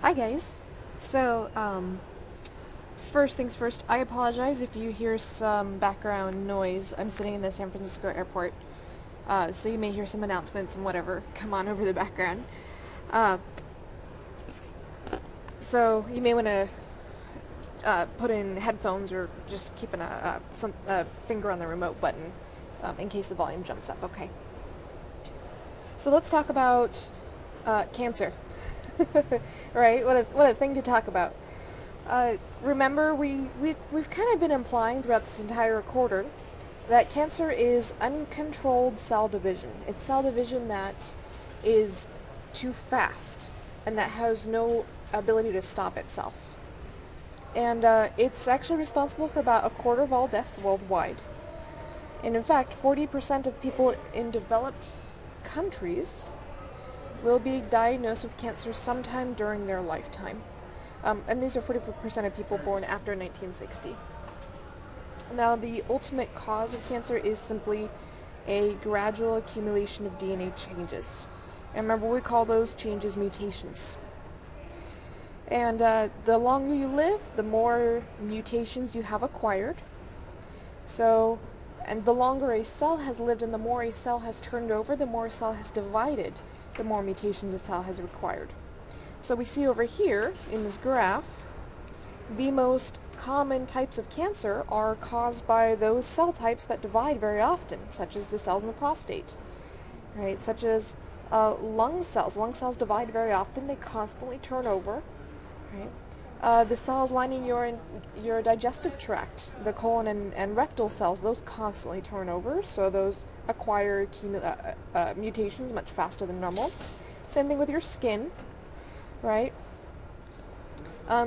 Hi guys. So, first things first, I apologize if you hear some background noise. I'm sitting in the San Francisco airport, so you may hear some announcements and whatever come on over the background. Uh, so you may want to put in headphones or just keeping a finger on the remote button in case the volume jumps up. Okay. So let's talk about cancer. Right? What a thing to talk about. Remember, we've kind of been implying throughout this entire quarter that cancer is uncontrolled cell division. It's cell division that is too fast and that has no ability to stop itself. And it's actually responsible for about a quarter of all deaths worldwide. And in fact, 40% of people in developed countries will be diagnosed with cancer sometime during their lifetime. And these are 44% of people born after 1960. Now, the ultimate cause of cancer is simply a gradual accumulation of DNA changes. And remember, we call those changes mutations. And the longer you live, the more mutations you have acquired. So, and the longer a cell has lived and the more a cell has turned over, the more a cell has divided, the more mutations a cell has required. So we see over here in this graph, the most common types of cancer are caused by those cell types that divide very often, such as the cells in the prostate, right? Such as lung cells. Lung cells divide very often. They constantly turn over, right? The cells lining your digestive tract, the colon and rectal cells, those constantly turn over, so those acquire mutations much faster than normal. Same thing with your skin, right?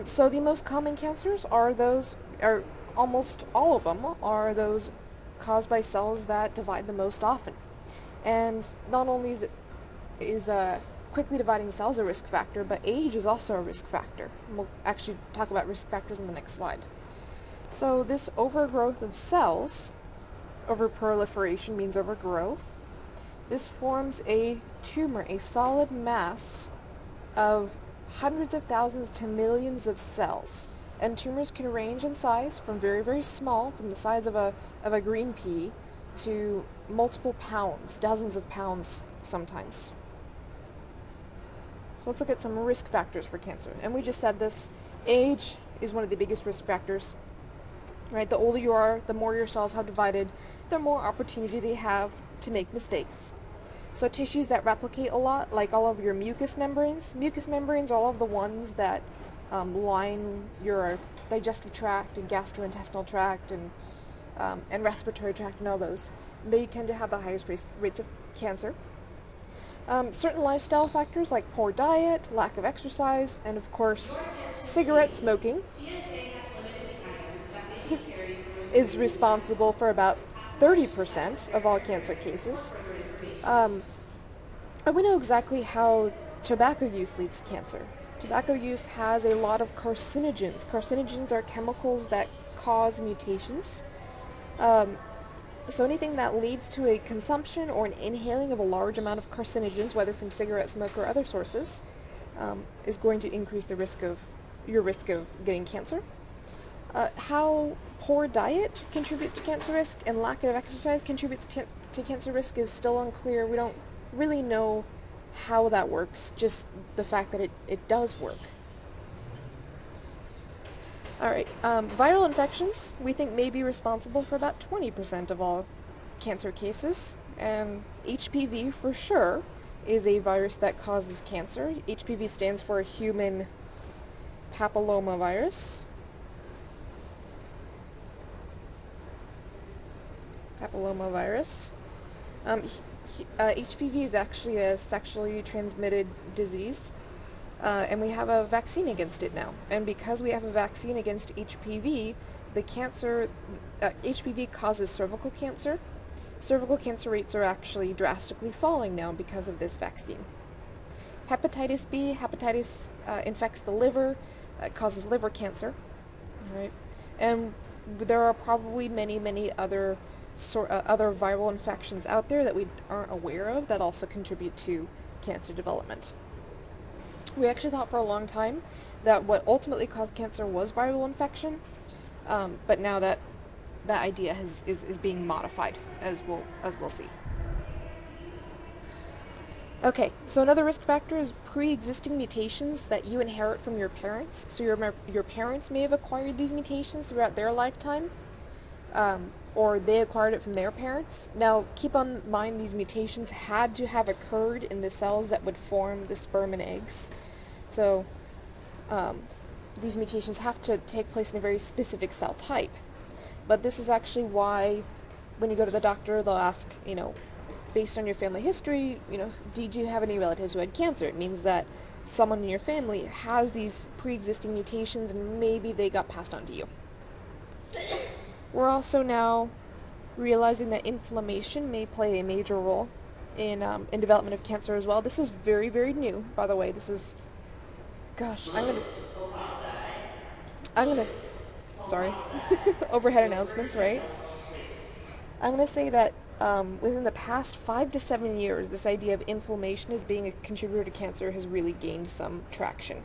So the most common cancers are almost all of them are those caused by cells that divide the most often. And not only is quickly dividing cells a risk factor, but age is also a risk factor. And we'll actually talk about risk factors in the next slide. So this overgrowth of cells, overproliferation means overgrowth. This forms a tumor, a solid mass of hundreds of thousands to millions of cells. And tumors can range in size from very, very small, from the size of a green pea, to multiple pounds, dozens of pounds sometimes. So let's look at some risk factors for cancer. And we just said this, age is one of the biggest risk factors. Right? The older you are, the more your cells have divided, the more opportunity they have to make mistakes. So tissues that replicate a lot, like all of your mucous membranes are all of the ones that line your digestive tract and gastrointestinal tract and respiratory tract and all those. They tend to have the highest rates of cancer. Certain lifestyle factors like poor diet, lack of exercise, and of course cigarette smoking is responsible for about 30% of all cancer cases. And we know exactly how tobacco use leads to cancer. Tobacco use has a lot of carcinogens. Carcinogens are chemicals that cause mutations. So anything that leads to a consumption or an inhaling of a large amount of carcinogens, whether from cigarette smoke or other sources, is going to increase your risk of getting cancer. How poor diet contributes to cancer risk and lack of exercise contributes to cancer risk is still unclear. We don't really know how that works, just the fact that it does work. Alright, viral infections we think may be responsible for about 20% of all cancer cases, and HPV for sure is a virus that causes cancer. HPV stands for human papillomavirus. HPV is actually a sexually transmitted disease, and we have a vaccine against it now. And because we have a vaccine against HPV, HPV causes cervical cancer. Cervical cancer rates are actually drastically falling now because of this vaccine. Hepatitis B, infects the liver, causes liver cancer, right? And there are probably many, many other viral infections out there that we aren't aware of that also contribute to cancer development. We actually thought for a long time that what ultimately caused cancer was viral infection, but now that idea is being modified, as we'll see. Okay, so another risk factor is pre-existing mutations that you inherit from your parents. So your parents may have acquired these mutations throughout their lifetime, or they acquired it from their parents. Now, keep in mind these mutations had to have occurred in the cells that would form the sperm and eggs. So, these mutations have to take place in a very specific cell type. But this is actually why, when you go to the doctor, they'll ask, based on your family history, did you have any relatives who had cancer? It means that someone in your family has these pre-existing mutations and maybe they got passed on to you. We're also now realizing that inflammation may play a major role in development of cancer as well. This is very, very new, by the way. This is, gosh, sorry, overhead announcements, right? I'm going to say that within the past 5 to 7 years, this idea of inflammation as being a contributor to cancer has really gained some traction.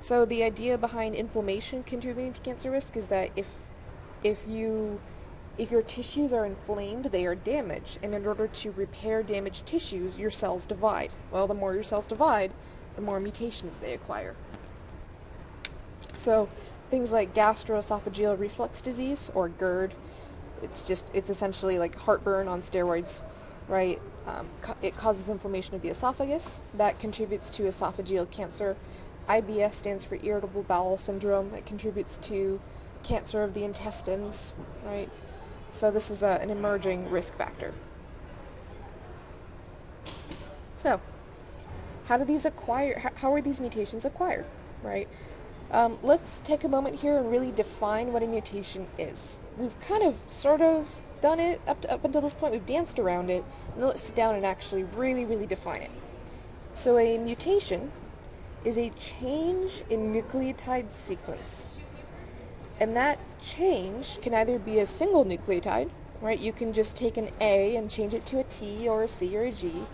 So the idea behind inflammation contributing to cancer risk is that if your tissues are inflamed, they are damaged, and in order to repair damaged tissues, your cells divide. Well, the more your cells divide, the more mutations they acquire. So things like gastroesophageal reflux disease, or GERD, it's essentially like heartburn on steroids, right? It causes inflammation of the esophagus. That contributes to esophageal cancer. IBS stands for irritable bowel syndrome. That contributes to cancer of the intestines, right? So this is an emerging risk factor. So, how are these mutations acquired, right? Let's take a moment here and really define what a mutation is. We've kind of, sort of, done it up until this point. We've danced around it. Now let's sit down and actually really, really define it. So a mutation is a change in nucleotide sequence. And that change can either be a single nucleotide, right? You can just take an A and change it to a T or a C or a G.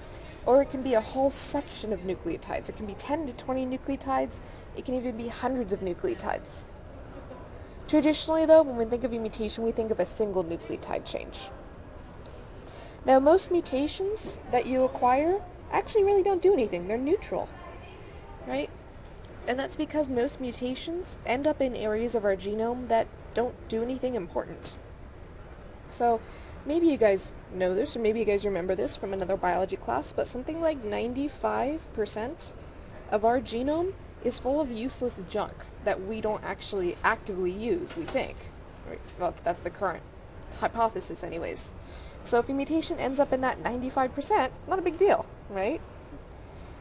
Or it can be a whole section of nucleotides. It can be 10 to 20 nucleotides. It can even be hundreds of nucleotides. Traditionally, though, when we think of a mutation, we think of a single nucleotide change. Now, most mutations that you acquire actually really don't do anything. They're neutral, right? And that's because most mutations end up in areas of our genome that don't do anything important. So, maybe you guys know this, or maybe you guys remember this from another biology class, but something like 95% of our genome is full of useless junk that we don't actually actively use, we think. Right? Well, that's the current hypothesis anyways. So if a mutation ends up in that 95%, not a big deal, right?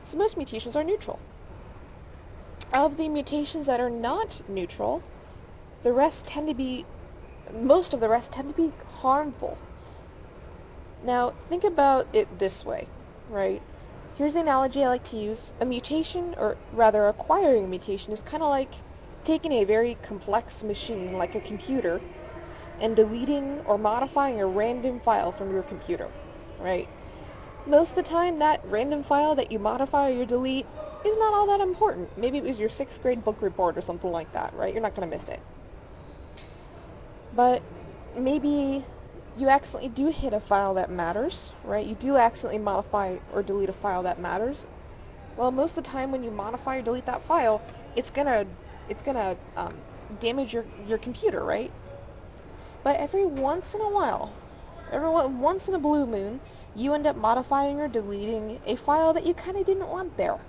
So most mutations are neutral. Of the mutations that are not neutral, most of the rest tend to be harmful. Now, think about it this way, right? Here's the analogy I like to use. A mutation, or rather acquiring a mutation, is kind of like taking a very complex machine, like a computer, and deleting or modifying a random file from your computer, right? Most of the time, that random file that you modify or you delete is not all that important. Maybe it was your 6th grade book report or something like that, right? You're not going to miss it. But maybe you accidentally do hit a file that matters, right? You do accidentally modify or delete a file that matters. Well, most of the time when you modify or delete that file, it's gonna damage your computer, right? But every once in a while, once in a blue moon, you end up modifying or deleting a file that you kind of didn't want there.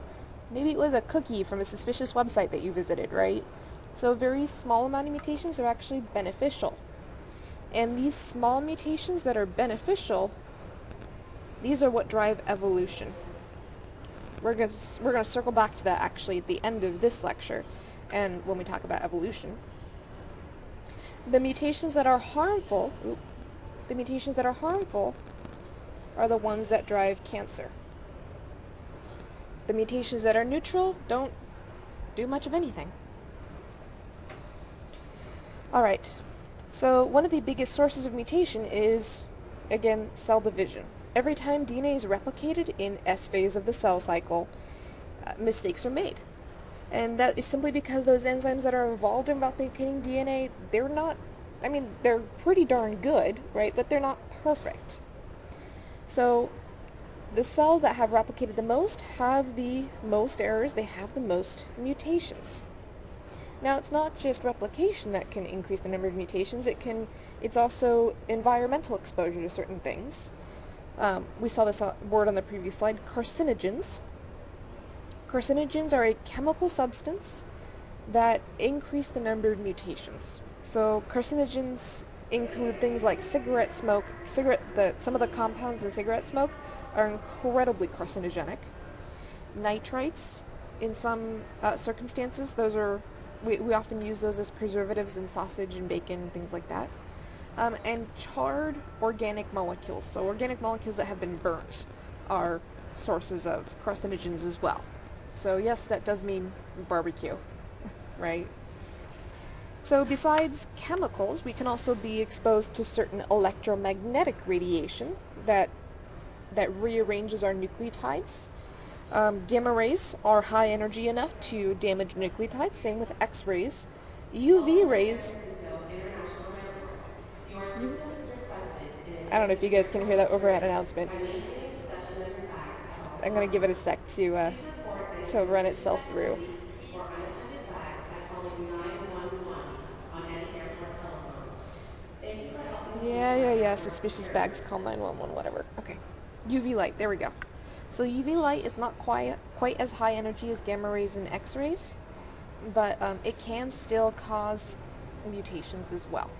Maybe it was a cookie from a suspicious website that you visited, right? So a very small amount of mutations are actually beneficial. And these small mutations that are beneficial, these are what drive evolution. We're going to circle back to that actually at the end of this lecture, and when we talk about evolution. The mutations that are harmful are the ones that drive cancer. The mutations that are neutral don't do much of anything. Alright, so one of the biggest sources of mutation is, again, cell division. Every time DNA is replicated in S phase of the cell cycle, mistakes are made. And that is simply because those enzymes that are involved in replicating DNA, they're not, I mean, they're pretty darn good, right? But they're not perfect. So the cells that have replicated the most have the most errors, they have the most mutations. Now, it's not just replication that can increase the number of mutations, it's also environmental exposure to certain things. We saw this word on the previous slide, carcinogens. Carcinogens are a chemical substance that increase the number of mutations. So carcinogens include things like cigarette smoke. Some of the compounds in cigarette smoke are incredibly carcinogenic. Nitrites, in some circumstances, we often use those as preservatives in sausage and bacon and things like that. And charred organic molecules, so organic molecules that have been burnt, are sources of carcinogens as well. So yes, that does mean barbecue, right? So besides chemicals, we can also be exposed to certain electromagnetic radiation that rearranges our nucleotides. Gamma rays are high energy enough to damage nucleotides, same with X-rays. UV Also, San rays, Francisco International Airport. Your you, assistance is requested in I don't know if you enhancing guys can airport hear that overhead security announcement. by maintaining possession of your bags at all I'm going to give it a times. sec Please report any to run suspicious itself through. activity or unattended bags by calling 911 on any airport telephone. Thank you for helping keep our Yeah. airport Suspicious secure. bags, call 911, whatever. Okay. UV light, there we go. So UV light is not quite as high energy as gamma rays and X-rays, but it can still cause mutations as well.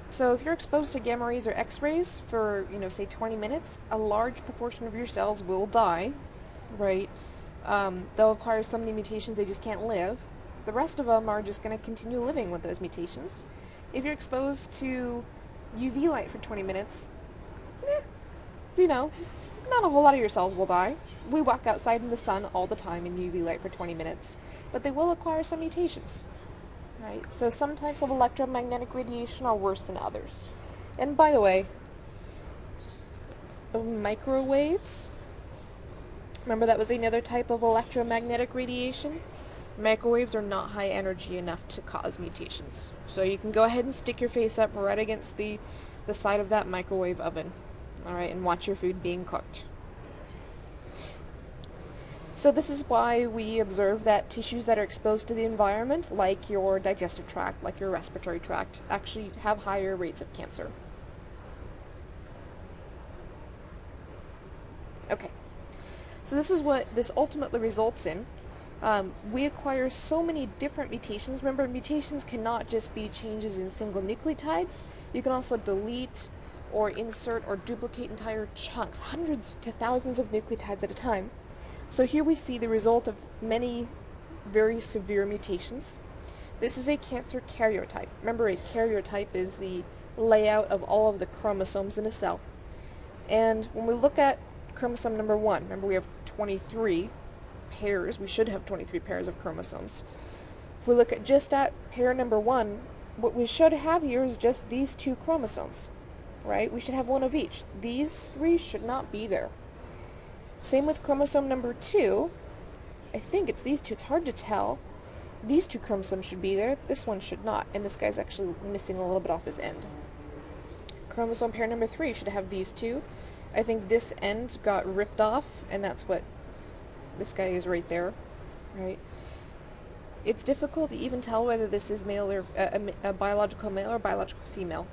So if you're exposed to gamma rays or X-rays for, say 20 minutes, a large proportion of your cells will die, right? They'll acquire so many mutations they just can't live. The rest of them are just going to continue living with those mutations. If you're exposed to UV light for 20 minutes, eh, you know, not a whole lot of your cells will die. We walk outside in the sun all the time in UV light for 20 minutes, but they will acquire some mutations, right? So some types of electromagnetic radiation are worse than others. And by the way, microwaves, remember that was another type of electromagnetic radiation? Microwaves are not high energy enough to cause mutations. So you can go ahead and stick your face up right against the side of that microwave oven, alright, and watch your food being cooked. So this is why we observe that tissues that are exposed to the environment, like your digestive tract, like your respiratory tract, actually have higher rates of cancer. Okay, so this is what this ultimately results in. We acquire so many different mutations. Remember, mutations cannot just be changes in single nucleotides. You can also delete or insert or duplicate entire chunks, hundreds to thousands of nucleotides at a time. So here we see the result of many very severe mutations. This is a cancer karyotype. Remember, a karyotype is the layout of all of the chromosomes in a cell. And when we look at chromosome number 1, remember we have 23 pairs. We should have 23 pairs of chromosomes. If we look at just at pair number 1, what we should have here is just these 2 chromosomes, right? We should have one of each. These 3 should not be there. Same with chromosome number 2. I think it's these 2. It's hard to tell. These 2 chromosomes should be there. This one should not. And this guy's actually missing a little bit off his end. Chromosome pair number 3 should have these 2. I think this end got ripped off, and that's what this guy is right there, right? It's difficult to even tell whether this is male or a biological male or biological female.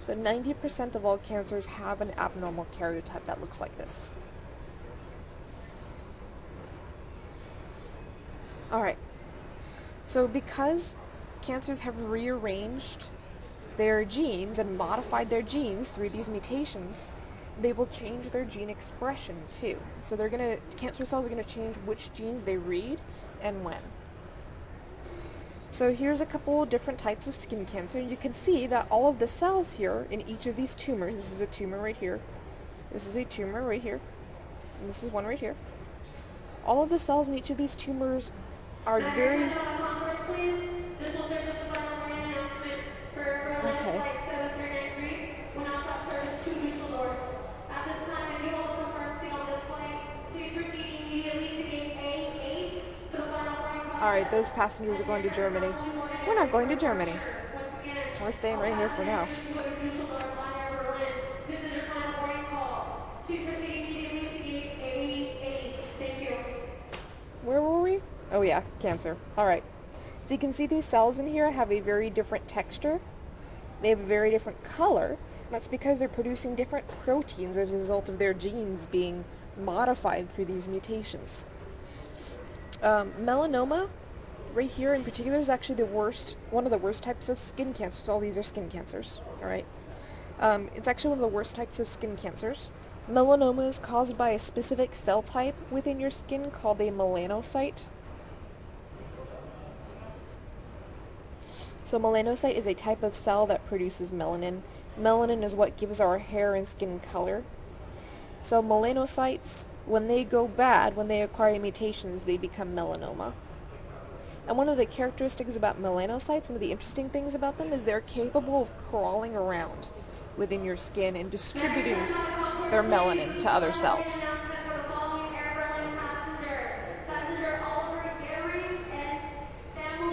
So 90% of all cancers have an abnormal karyotype that looks like this. Alright, so because cancers have rearranged their genes and modified their genes through these mutations, they will change their gene expression too. So cancer cells are gonna change which genes they read and when. So here's a couple different types of skin cancer. You can see that all of the cells here in each of these tumors, this is a tumor right here, this is a tumor right here, and this is one right here. All of the cells in each of these tumors are very... This will serve as the final warning announcement for Berlin Okay. Flight 7393 when on stop service to Dusseldorf. At this time, if you hold a confirmed seat on this flight, please proceed immediately to gate Alright, those passengers are going to Germany. We're not going to Germany. Once again, We're staying right all here for now. passengers to Düsseldorf on Air Berlin. This is your final boarding call. Please proceed immediately to gate A8. Thank you. Where were we? Oh yeah, cancer. Alright. So you can see these cells in here have a very different texture. They have a very different color. And that's because they're producing different proteins as a result of their genes being modified through these mutations. Melanoma, right here in particular, is actually one of the worst types of skin cancers. All these are skin cancers, alright? It's actually one of the worst types of skin cancers. Melanoma is caused by a specific cell type within your skin called a melanocyte. So melanocyte is a type of cell that produces melanin. Melanin is what gives our hair and skin color. So melanocytes, when they go bad, when they acquire mutations, they become melanoma. And one of the characteristics about melanocytes, one of the interesting things about them, is they're capable of crawling around within your skin and distributing their melanin to other cells.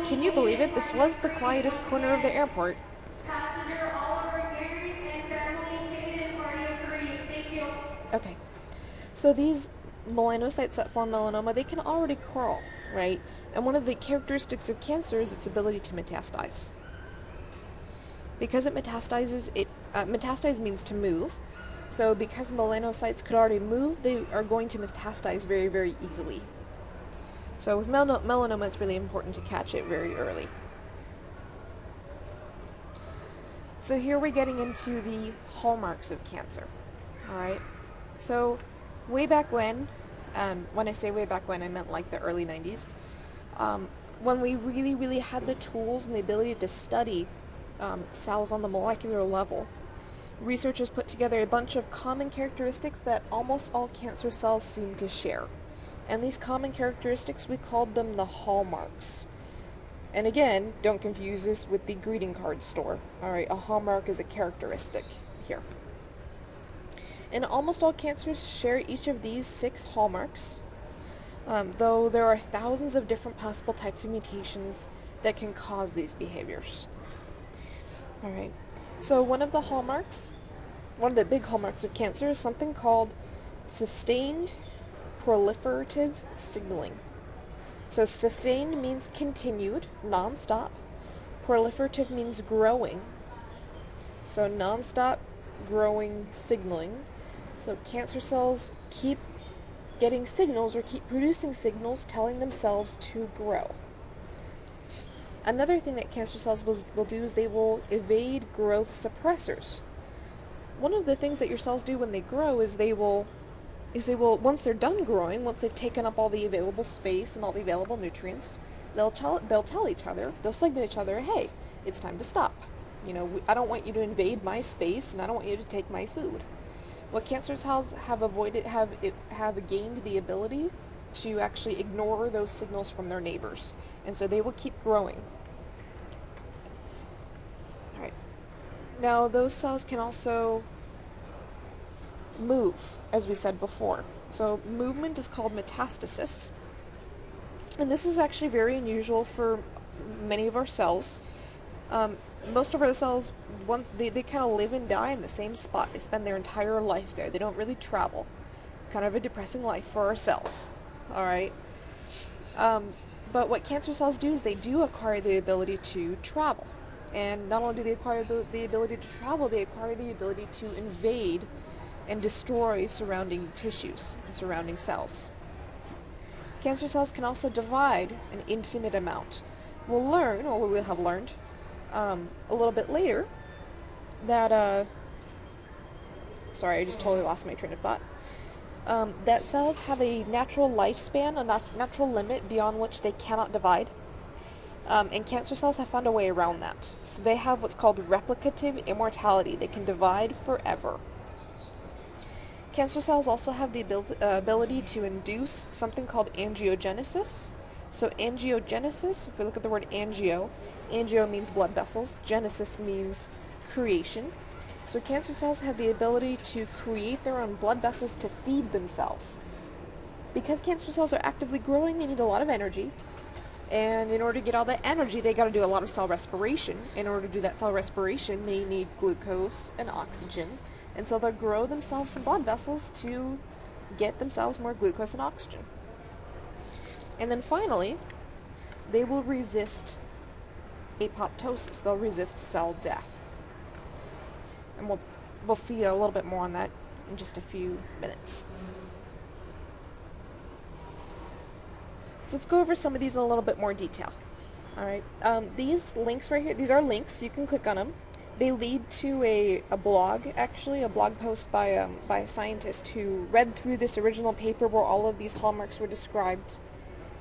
Can you believe it? This was the quietest corner of the airport. Okay. So these melanocytes that form melanoma, they can already crawl, right? And one of the characteristics of cancer is its ability to metastasize. Because it metastasizes, metastasize means to move. So because melanocytes could already move, they are going to metastasize very, very easily. So with melanoma, it's really important to catch it very early. So here we're getting into the hallmarks of cancer. Alright? So way back when I say way back when, I meant like the early 90s, when we really, really had the tools and the ability to study cells on the molecular level, researchers put together a bunch of common characteristics that almost all cancer cells seem to share. And these common characteristics, we called them the hallmarks. And again, don't confuse this with the greeting card store. Alright, a hallmark is a characteristic here. And almost all cancers share each of these 6 hallmarks, though there are thousands of different possible types of mutations that can cause these behaviors. Alright, so one of the big hallmarks of cancer is something called sustained proliferative signaling. So sustained means continued, non-stop. Proliferative means growing. So non-stop growing signaling. So cancer cells keep getting signals or keep producing signals telling themselves to grow. Another thing that cancer cells will do is they will evade growth suppressors. One of the things that your cells do when they grow is they will, once they're done growing, once they've taken up all the available space and all the available nutrients, they'll tell each other, they'll signal each other, hey, it's time to stop. You know, I don't want you to invade my space, and I don't want you to take my food. What cancer cells have gained the ability to actually ignore those signals from their neighbors, and so they will keep growing. All right. Now, those cells can also move, as we said before. So movement is called metastasis. And this is actually very unusual for many of our cells. Most of our cells, they kind of live and die in the same spot. They spend their entire life there. They don't really travel. It's kind of a depressing life for our cells. Alright? But what cancer cells do is they do acquire the ability to travel. And not only do they acquire the ability to travel, they acquire the ability to invade and destroy surrounding tissues and surrounding cells. Cancer cells can also divide an infinite amount. We'll learn, or we will have learned, a little bit later that, sorry, I just totally lost my train of thought, that cells have a natural lifespan, a natural limit beyond which they cannot divide. And cancer cells have found a way around that. So they have what's called replicative immortality. They can divide forever. Cancer cells also have the ability to induce something called angiogenesis. So angiogenesis, if we look at the word angio means blood vessels, genesis means creation. So cancer cells have the ability to create their own blood vessels to feed themselves. Because cancer cells are actively growing, they need a lot of energy. And in order to get all that energy, they got to do a lot of cell respiration. In order to do that cell respiration, they need glucose and oxygen. And so they'll grow themselves some blood vessels to get themselves more glucose and oxygen. And then finally, they will resist apoptosis. They'll resist cell death. And we'll see a little bit more on that in just a few minutes. So let's go over some of these in a little bit more detail. All right. These links right here, these are links. You can click on them. They lead to a blog, actually, a blog post by a scientist who read through this original paper where all of these hallmarks were described,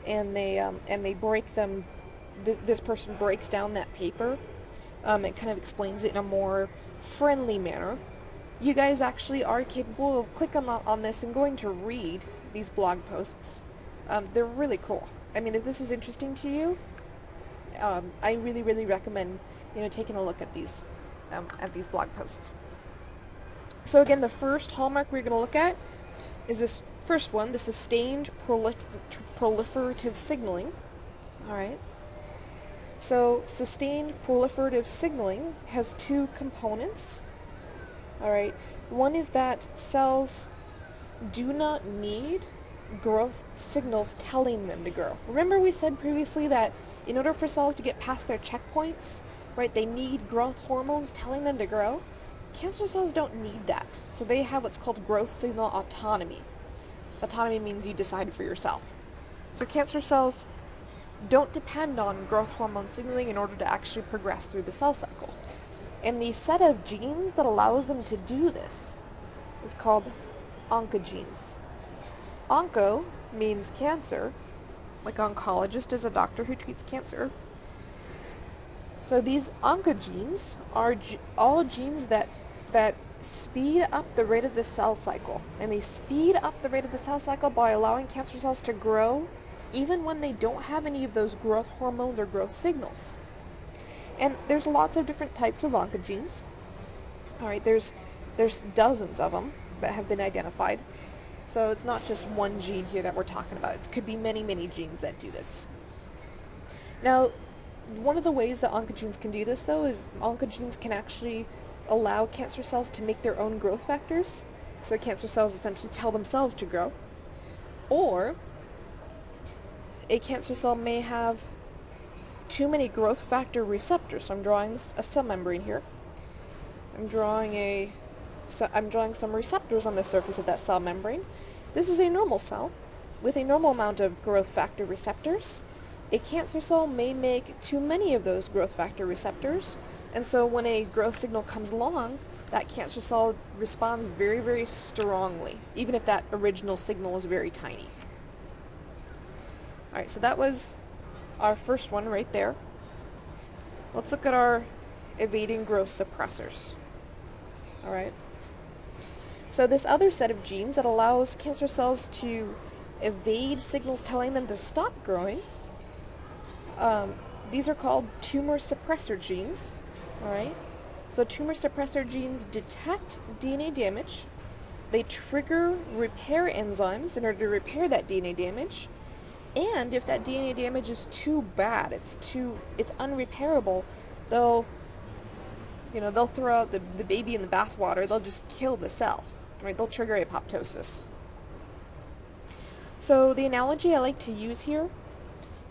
and they break them. This person breaks down that paper. It kind of explains it in a more friendly manner. You guys actually are capable of clicking on this and going to read these blog posts. They're really cool. I mean, if this is interesting to you, I really, really recommend taking a look at these blog posts. So again, the first hallmark we're going to look at is this first one, the sustained proliferative signaling. All right. So sustained proliferative signaling has two components. All right. One is that cells do not need growth signals telling them to grow. Remember we said previously that in order for cells to get past their checkpoints, right, they need growth hormones telling them to grow? Cancer cells don't need that. So they have what's called growth signal autonomy. Autonomy means you decide for yourself. So cancer cells don't depend on growth hormone signaling in order to actually progress through the cell cycle. And the set of genes that allows them to do this is called oncogenes. Onco means cancer, like oncologist is a doctor who treats cancer. So these oncogenes are all genes that speed up the rate of the cell cycle. And they speed up the rate of the cell cycle by allowing cancer cells to grow even when they don't have any of those growth hormones or growth signals. And there's lots of different types of oncogenes. All right, there's dozens of them that have been identified. So it's not just one gene here that we're talking about. It could be many, many genes that do this. Now, one of the ways that oncogenes can do this, though, is oncogenes can actually allow cancer cells to make their own growth factors. So cancer cells essentially tell themselves to grow. Or a cancer cell may have too many growth factor receptors. So I'm drawing a cell membrane here. I'm drawing some receptors on the surface of that cell membrane. This is a normal cell with a normal amount of growth factor receptors. A cancer cell may make too many of those growth factor receptors, and so when a growth signal comes along, that cancer cell responds very, very strongly, even if that original signal is very tiny. Alright, so that was our first one right there. Let's look at our evading growth suppressors. Alright. So this other set of genes that allows cancer cells to evade signals telling them to stop growing, these are called tumor suppressor genes. Alright. So tumor suppressor genes detect DNA damage. They trigger repair enzymes in order to repair that DNA damage. And if that DNA damage is too bad, it's unrepairable, they'll throw out the baby in the bathwater. They'll just kill the cell. Right? They'll trigger apoptosis. So the analogy I like to use here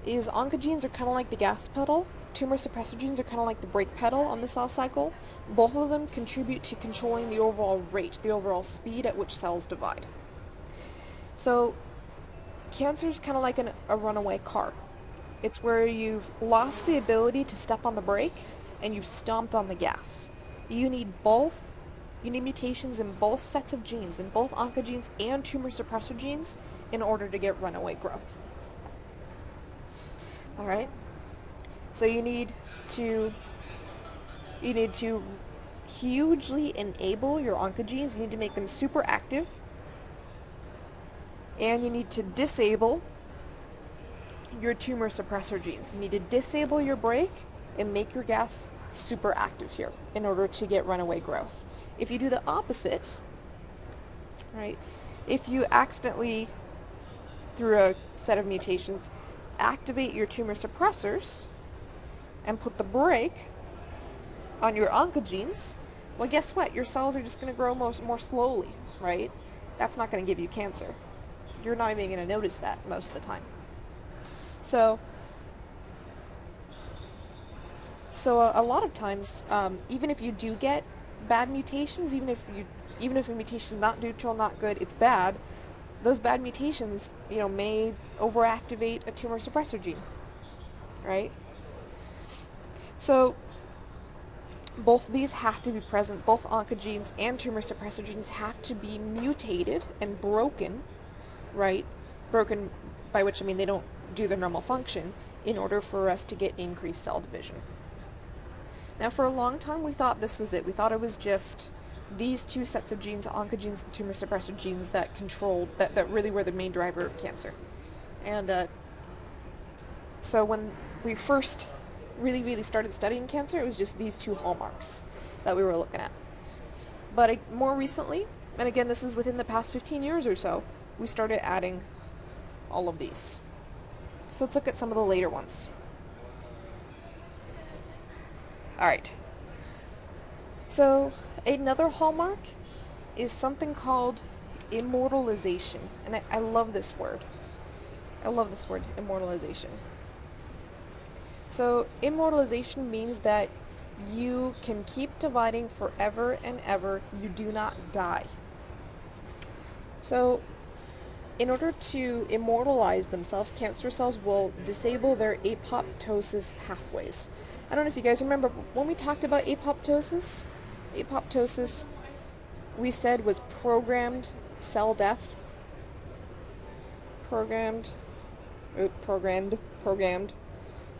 is oncogenes are kind of like the gas pedal. Tumor suppressor genes are kind of like the brake pedal on the cell cycle. Both of them contribute to controlling the overall rate, the overall speed at which cells divide. So cancer is kind of like a runaway car. It's where you've lost the ability to step on the brake and you've stomped on the gas. You need both. You need mutations in both sets of genes, in both oncogenes and tumor suppressor genes, in order to get runaway growth. Alright? So you need to hugely enable your oncogenes. You need to make them super active. And you need to disable your tumor suppressor genes. You need to disable your brake and make your gas super active here in order to get runaway growth. If you do the opposite, right, if you accidentally, through a set of mutations, activate your tumor suppressors and put the brake on your oncogenes, well, guess what? Your cells are just going to grow more slowly, right? That's not going to give you cancer. You're not even going to notice that most of the time. So a lot of times, even if you do get bad mutations, even if a mutation is not neutral, not good, it's bad, those bad mutations, may overactivate a tumor suppressor gene, right? So both of these have to be present. Both oncogenes and tumor suppressor genes have to be mutated and broken, right? Broken, by which I mean they don't do their normal function, in order for us to get increased cell division. Now, for a long time, we thought this was it. We thought it was just these two sets of genes, oncogenes and tumor suppressor genes, that controlled, that really were the main driver of cancer. And so when we first really started studying cancer, it was just these two hallmarks that we were looking at. But more recently, and again, this is within the past 15 years or so, we started adding all of these. So let's look at some of the later ones. Alright. So another hallmark is something called immortalization. And I love this word. I love this word, immortalization. So immortalization means that you can keep dividing forever and ever. You do not die. So in order to immortalize themselves, cancer cells will disable their apoptosis pathways. I don't know if you guys remember, when we talked about apoptosis, we said was programmed cell death. Programmed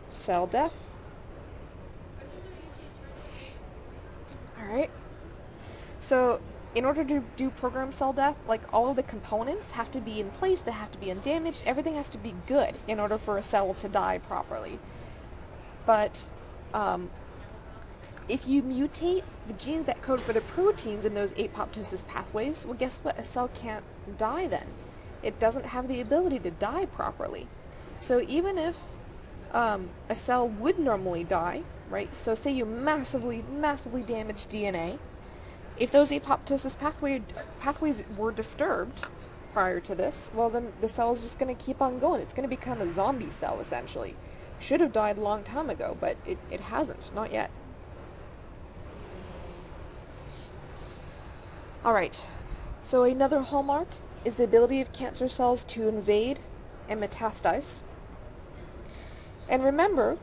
cell death. Alright. So in order to do programmed cell death, like, all of the components have to be in place, they have to be undamaged, everything has to be good in order for a cell to die properly. But if you mutate the genes that code for the proteins in those apoptosis pathways, well, guess what? A cell can't die then. It doesn't have the ability to die properly. So even if a cell would normally die, right? So say you massively damage DNA, if those apoptosis pathways were disturbed prior to this, well, then the cell is just going to keep on going. It's going to become a zombie cell, essentially. Should have died a long time ago, but it hasn't, not yet. Alright, so another hallmark is the ability of cancer cells to invade and metastasize. And remember,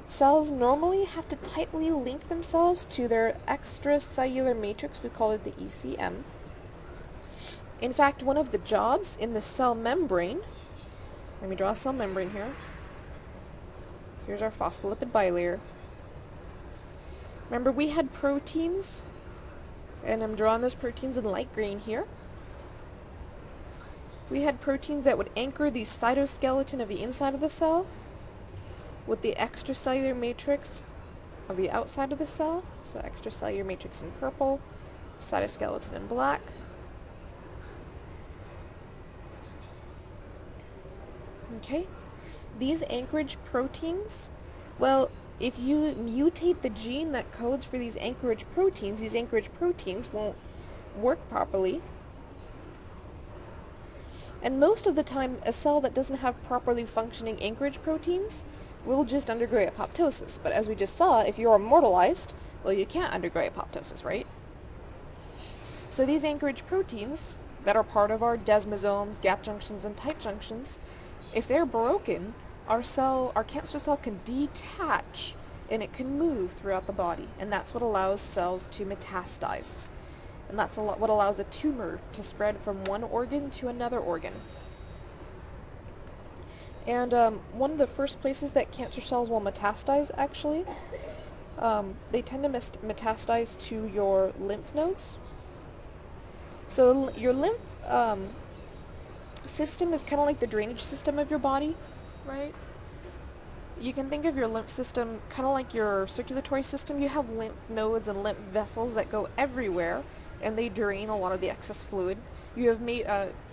cells normally have to tightly link themselves to their extracellular matrix. We call it the ECM. In fact, one of the jobs in the cell membrane, let me draw a cell membrane here. Here's our phospholipid bilayer. Remember, we had proteins, and I'm drawing those proteins in light green here. We had proteins that would anchor the cytoskeleton of the inside of the cell with the extracellular matrix of the outside of the cell. So extracellular matrix in purple, cytoskeleton in black. Okay, these anchorage proteins, well, if you mutate the gene that codes for these anchorage proteins won't work properly. And most of the time, a cell that doesn't have properly functioning anchorage proteins will just undergo apoptosis. But as we just saw, if you're immortalized, well, you can't undergo apoptosis, right? So these anchorage proteins that are part of our desmosomes, gap junctions, and tight junctions, if they're broken, our cancer cell can detach and it can move throughout the body. And that's what allows cells to metastasize. And that's what allows a tumor to spread from one organ to another organ. And one of the first places that cancer cells will metastasize, actually, they tend to metastasize to your lymph nodes. So your lymph system is kind of like the drainage system of your body, right? You can think of your lymph system kind of like your circulatory system. You have lymph nodes and lymph vessels that go everywhere, and they drain a lot of the excess fluid. You have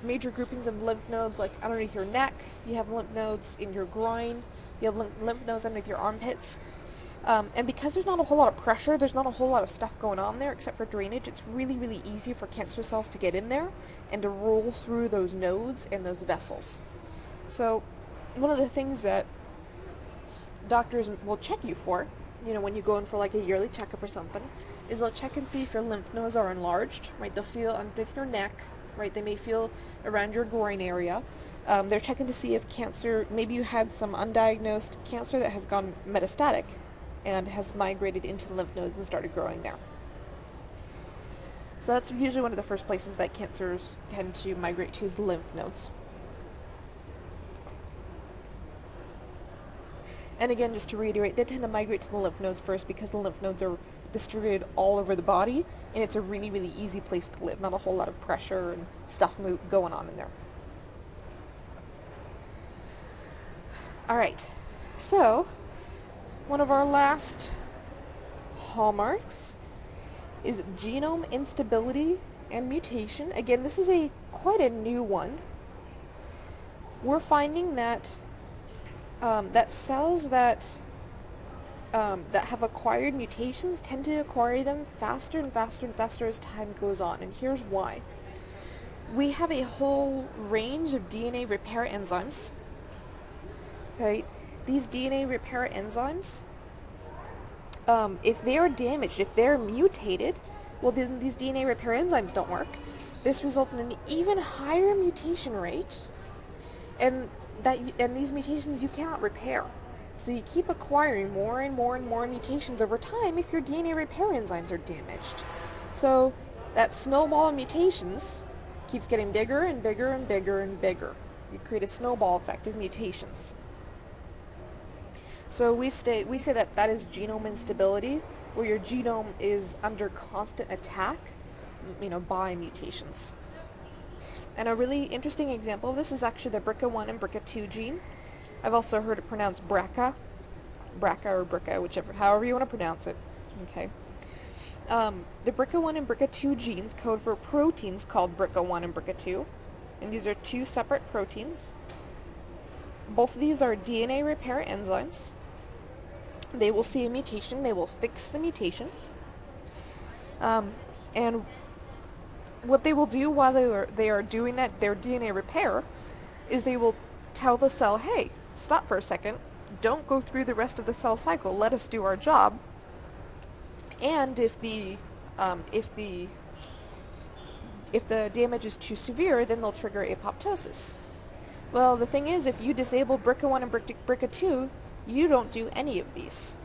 major groupings of lymph nodes like underneath your neck. You have lymph nodes in your groin. You have lymph nodes underneath your armpits. And because there's not a whole lot of pressure, there's not a whole lot of stuff going on there except for drainage, it's really, really easy for cancer cells to get in there and to roll through those nodes and those vessels. So one of the things that doctors will check you for, when you go in for like a yearly checkup or something, is they'll check and see if your lymph nodes are enlarged, right? They'll feel underneath your neck, right? They may feel around your groin area. They're checking to see if cancer, maybe you had some undiagnosed cancer that has gone metastatic and has migrated into lymph nodes and started growing there. So that's usually one of the first places that cancers tend to migrate to is lymph nodes. And again, just to reiterate, they tend to migrate to the lymph nodes first because the lymph nodes are distributed all over the body, and it's a really, really easy place to live. Not a whole lot of pressure and stuff going on in there. Alright, so one of our last hallmarks is genome instability and mutation. Again, this is quite a new one. We're finding that that cells that have acquired mutations tend to acquire them faster and faster and faster as time goes on, and here's why. We have a whole range of DNA repair enzymes, right? These DNA repair enzymes, if they are damaged, if they're mutated, well then these DNA repair enzymes don't work. This results in an even higher mutation rate, and these mutations you cannot repair. So you keep acquiring more and more and more mutations over time if your DNA repair enzymes are damaged. So that snowball of mutations keeps getting bigger and bigger and bigger and bigger. You create a snowball effect of mutations. So we say that is genome instability, where your genome is under constant attack, by mutations. And a really interesting example of this is actually the BRCA1 and BRCA2 gene. I've also heard it pronounced BRCA or BRCA, however you want to pronounce it. Okay. The BRCA1 and BRCA2 genes code for proteins called BRCA1 and BRCA2, and these are two separate proteins. Both of these are DNA repair enzymes. They will see a mutation, they will fix the mutation, and what they will do while they are doing their DNA repair, is they will tell the cell, hey, stop for a second, don't go through the rest of the cell cycle, let us do our job. And if the damage is too severe, then they'll trigger apoptosis. Well, the thing is, if you disable BRCA1 and BRCA2, you don't do any of these.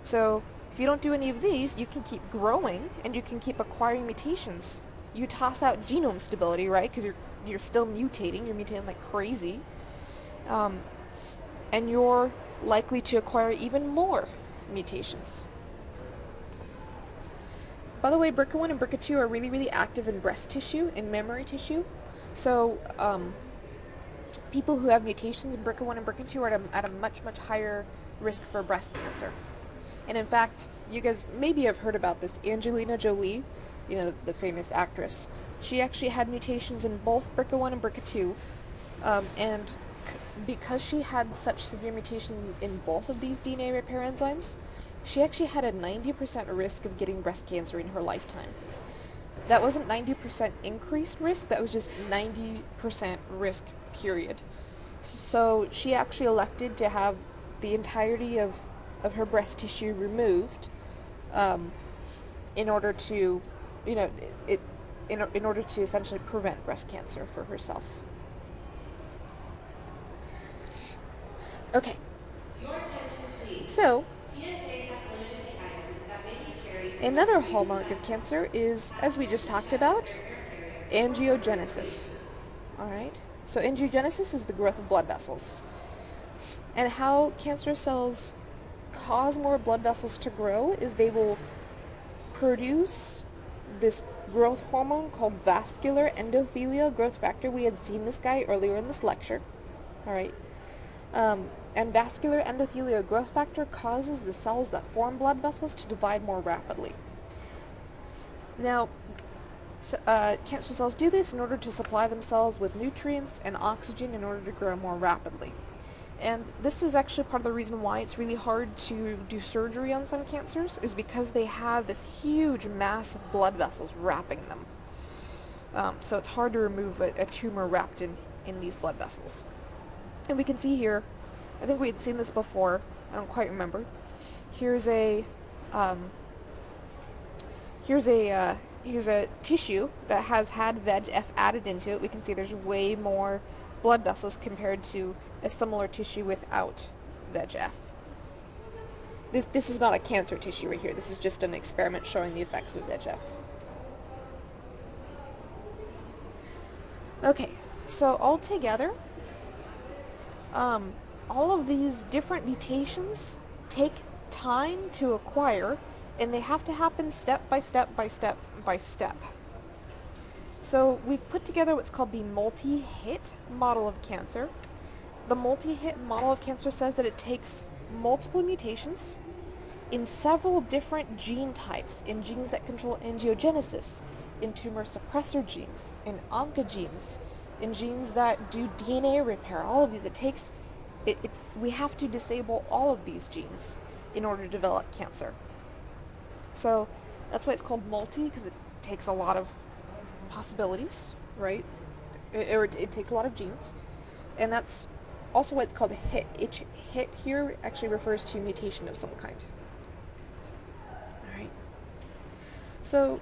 So if you don't do any of these, you can keep growing and you can keep acquiring mutations. You toss out genome stability, right? Because you're still mutating. You're mutating like crazy. And you're likely to acquire even more mutations. By the way, BRCA1 and BRCA2 are really, really active in breast tissue, in mammary tissue. So people who have mutations in BRCA1 and BRCA2 are at a much, much higher risk for breast cancer. And in fact, you guys maybe have heard about this. Angelina Jolie, the famous actress, she actually had mutations in both BRCA1 and BRCA2, and because she had such severe mutations in both of these DNA repair enzymes, she actually had a 90% risk of getting breast cancer in her lifetime. That wasn't 90% increased risk, that was just 90% risk, period. So she actually elected to have the entirety of her breast tissue removed in order to, in order to essentially prevent breast cancer for herself. Okay. So, another hallmark of cancer is, as we just talked about, angiogenesis. Alright? So angiogenesis is the growth of blood vessels. And how cancer cells cause more blood vessels to grow is they will produce this growth hormone called vascular endothelial growth factor. We had seen this guy earlier in this lecture. Alright? And vascular endothelial growth factor causes the cells that form blood vessels to divide more rapidly. Now, Cancer cells do this in order to supply themselves with nutrients and oxygen in order to grow more rapidly. And this is actually part of the reason why it's really hard to do surgery on some cancers, is because they have this huge mass of blood vessels wrapping them. So it's hard to remove a tumor wrapped in these blood vessels. And we can see here, I think we had seen this before, I don't quite remember. Here's a here's a tissue that has had VEGF added into it. We can see there's way more blood vessels compared to a similar tissue without VEGF. This is not a cancer tissue right here. This is just an experiment showing the effects of VEGF. Okay, so altogether, all of these different mutations take time to acquire, and they have to happen step by step by step by step. So we've put together what's called the multi-hit model of cancer. The multi-hit model of cancer says that it takes multiple mutations in several different gene types, in genes that control angiogenesis, in tumor suppressor genes, in oncogenes, in genes that do DNA repair. All of these, we have to disable all of these genes in order to develop cancer. So that's why it's called multi, because it takes a lot of possibilities, right? It takes a lot of genes. And that's also why it's called a hit. Each hit here actually refers to mutation of some kind. Alright. So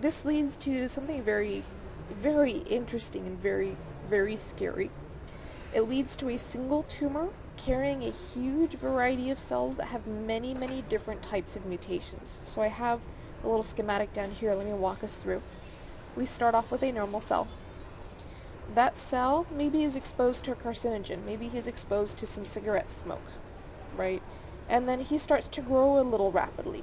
this leads to something very, very interesting and very, very scary. It leads to a single tumor carrying a huge variety of cells that have many, many different types of mutations. So I have a little schematic down here. Let me walk us through. We start off with a normal cell. That cell maybe is exposed to a carcinogen. Maybe he's exposed to some cigarette smoke, right? And then he starts to grow a little rapidly.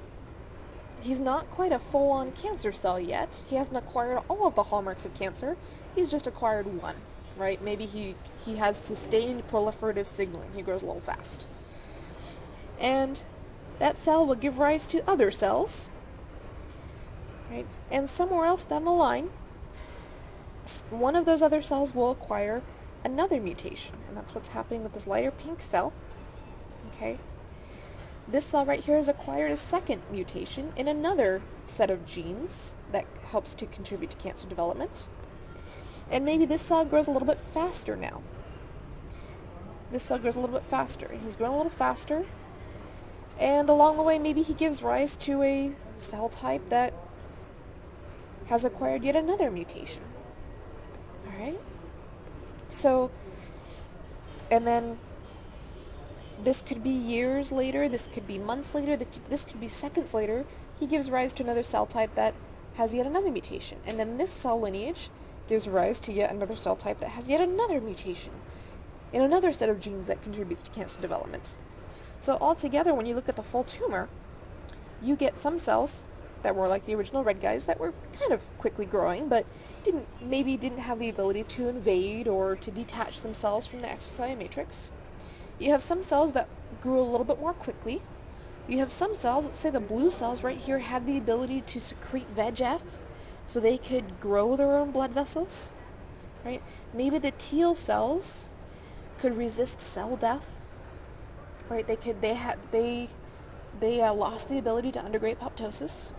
He's not quite a full-on cancer cell yet. He hasn't acquired all of the hallmarks of cancer. He's just acquired one, right? Maybe he has sustained proliferative signaling. He grows a little fast. And that cell will give rise to other cells, right? And somewhere else down the line, one of those other cells will acquire another mutation. And that's what's happening with this lighter pink cell. Okay? This cell right here has acquired a second mutation in another set of genes that helps to contribute to cancer development. And maybe this cell grows a little bit faster now. This cell grows a little bit faster. He's grown a little faster. And along the way, maybe he gives rise to a cell type that has acquired yet another mutation. Alright? So, and then this could be years later, this could be months later, this could be seconds later. He gives rise to another cell type that has yet another mutation. And then this cell lineage gives rise to yet another cell type that has yet another mutation in another set of genes that contributes to cancer development. So altogether, when you look at the full tumor, you get some cells that were like the original red guys that were kind of quickly growing, but maybe didn't have the ability to invade or to detach themselves from the extracellular matrix. You have some cells that grew a little bit more quickly. You have some cells, let's say the blue cells right here, had the ability to secrete VEGF, so they could grow their own blood vessels, right? Maybe the teal cells could resist cell death, right? They lost the ability to undergo apoptosis.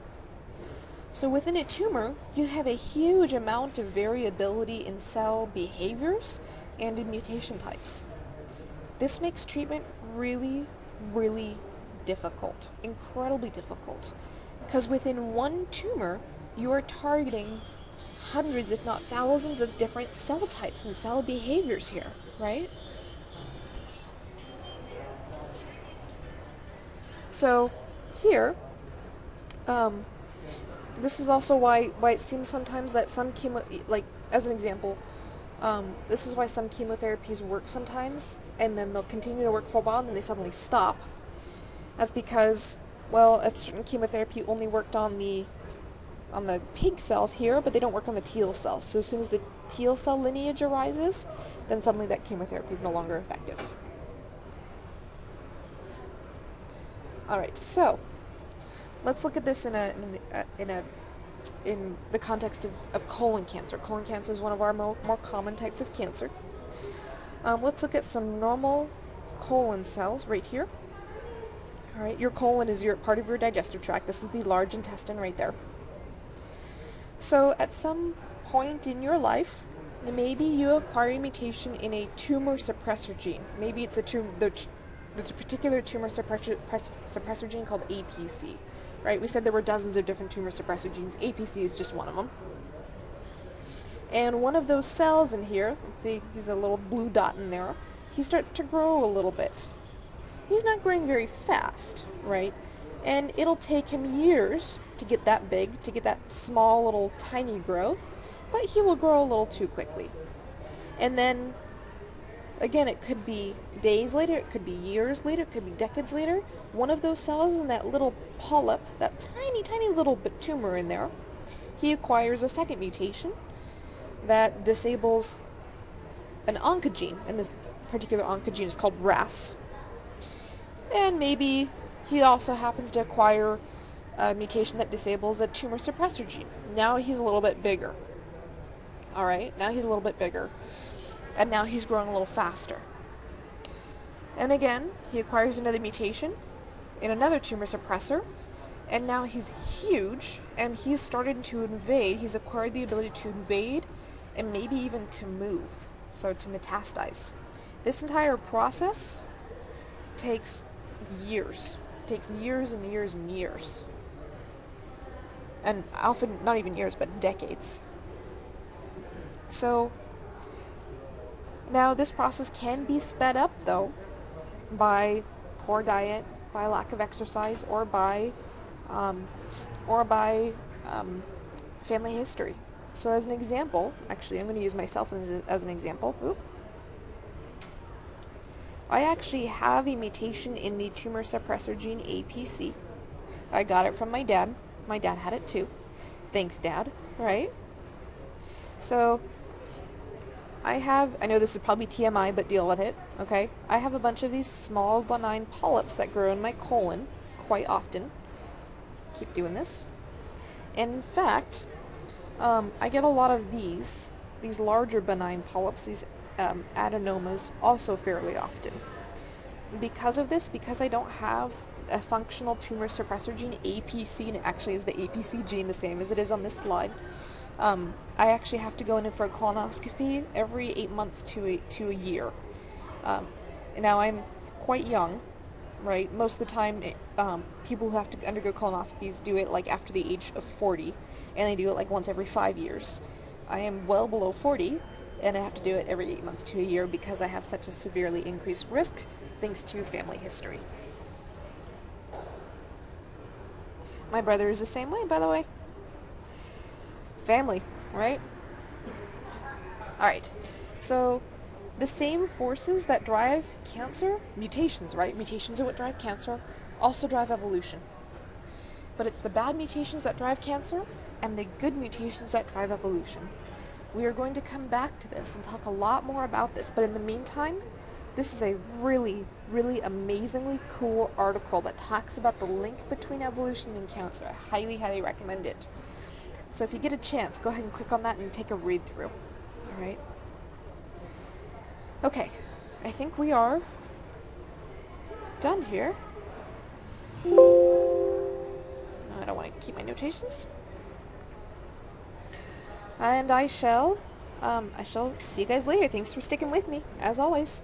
So within a tumor, you have a huge amount of variability in cell behaviors and in mutation types. This makes treatment really, really difficult, incredibly difficult, because within one tumor, you are targeting hundreds, if not thousands, of different cell types and cell behaviors here, right? So here, this is also why it seems sometimes that some as an example, this is why some chemotherapies work sometimes, and then they'll continue to work for a while, and then they suddenly stop. That's because, well, a certain chemotherapy only worked on the pink cells here, but they don't work on the teal cells. So as soon as the teal cell lineage arises, then suddenly that chemotherapy is no longer effective. All right, so let's look at this in a in the context of colon cancer. Colon cancer is one of our more common types of cancer. Let's look at some normal colon cells right here. All right, your colon is part of your digestive tract. This is the large intestine right there. So at some point in your life, maybe you acquire a mutation in a tumor suppressor gene. Maybe it's there's a particular tumor suppressor gene called APC. Right? We said there were dozens of different tumor suppressor genes. APC is just one of them. And one of those cells in here, let's see, he's a little blue dot in there, he starts to grow a little bit. He's not growing very fast, right? And it'll take him years to get that big, to get that small little tiny growth, but he will grow a little too quickly. And then, again, it could be days later, it could be years later, it could be decades later. One of those cells in that little polyp, that tiny, tiny little tumor in there, he acquires a second mutation that disables an oncogene, and this particular oncogene is called RAS. And maybe he also happens to acquire a mutation that disables a tumor suppressor gene. Now he's a little bit bigger. Alright, now he's a little bit bigger. And now he's growing a little faster. And again, he acquires another mutation in another tumor suppressor, and now he's huge, and he's started to invade. He's acquired the ability to invade and maybe even to move, so to metastasize. This entire process takes years. It takes years and years and years. And often, not even years, but decades. So, now this process can be sped up, though, by poor diet, by lack of exercise, or by family history. So as an example, actually I'm going to use myself as an example. I actually have a mutation in the tumor suppressor gene APC. I got it from my dad. My dad had it too. Thanks, Dad, right? So I know this is probably TMI, but deal with it, okay? I have a bunch of these small benign polyps that grow in my colon quite often. Keep doing this. And in fact, I get a lot of these larger benign polyps, these adenomas, also fairly often. Because of this, because I don't have a functional tumor suppressor gene, APC, and it actually is the APC gene, the same as it is on this slide, I actually have to go in for a colonoscopy every 8 months to a year. Now I'm quite young, right? Most of the time, people who have to undergo colonoscopies do it like after the age of 40, and they do it like once every 5 years. I am well below 40, and I have to do it every 8 months to a year because I have such a severely increased risk thanks to family history. My brother is the same way, by the way. Family, right? Alright, so the same forces that drive cancer, mutations, right? Mutations are what drive cancer, also drive evolution. But it's the bad mutations that drive cancer and the good mutations that drive evolution. We are going to come back to this and talk a lot more about this, but in the meantime, this is a really, really amazingly cool article that talks about the link between evolution and cancer. I highly, highly recommend it. So if you get a chance, go ahead and click on that and take a read through. Alright? Okay, I think we are done here. I don't want to keep my notations. And I shall see you guys later. Thanks for sticking with me, as always.